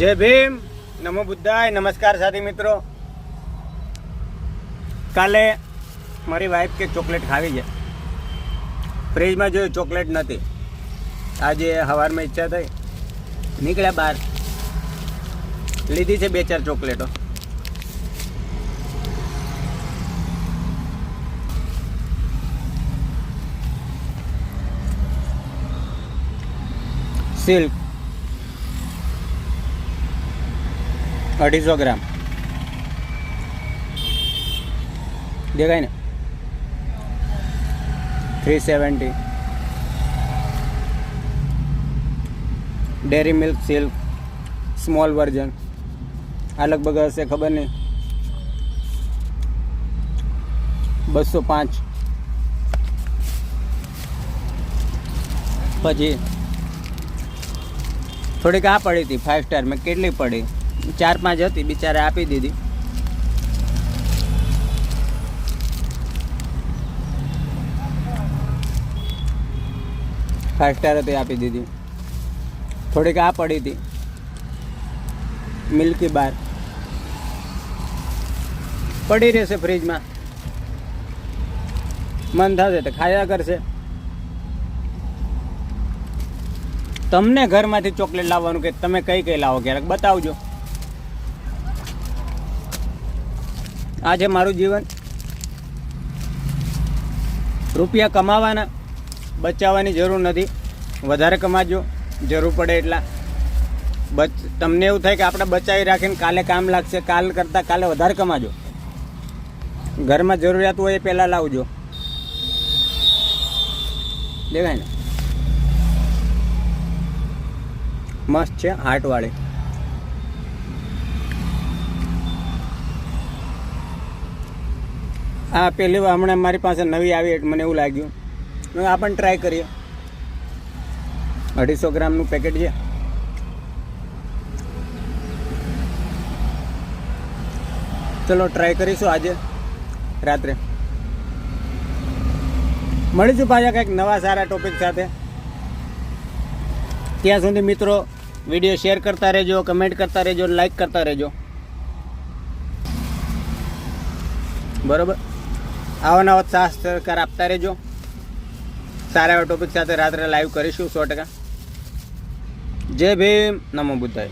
जय भीम, नमो बुद्धाय। नमस्कार साथी मित्रों, काले मारी वाइफ के चॉकलेट खावी है। फ्रीज में जो चॉकलेट नहीं, आज सवार में इच्छा थी, निकल्या बहार, लीधी से 2-4 चॉकलेटों। सिल्क 250 ग्राम देखाय ने 370। Dairy Milk Silk small version आ लगभग हशे खबर नहीं 205। पछी थोड़ी आ पड़ी थी 5 स्टार में, केटली पड़ी 4-5 थी, बिचारे आपी दीधी। फाइव स्टार थी, आपी दीधी। थोड़ी आ पड़ी थी मिल्की बार, पड़ी रहશે फ्रीज में, मन थशे तो खाया करशे। तमने घर में चॉकलेट लाववानुं के तमे कई कई लावो, क्यारेक बतावजो। आज मारू जीवन, रुपया कमावाना, बचाववानी जरूर नहीं। वधारे कमाजो, जरूर पड़े एटला। तमने एवुं थाय के आपणे बचावी राखीने काले काम लागशे, काल करता काले वधारे कमाजो। घर में जरूरियात होय ए पहेला लावजो। देखाय ने मस्त है, हार्ट वाली। आ पहली हमणे मारी पासे नवी आवी एट मने एवुं लाग्युं आपणे ट्राय करीए। 250 ग्रामनुं पेकेट छे। चलो ट्राय करीशुं आजे रात्रे। मळीशुं पाछा कंईक नवा सारा टॉपिक साथे। त्यां सुधी मित्रों वीडियो शेर करता रहो, कमेंट करता रहो, लाइक करता रहो। बराबर, आवा नवा साथ सहकार आपता रहो। सारा एवा टॉपिक साथे रात्रे लाइव करीशुं 100%। जय भीम, नमो बुद्धाय।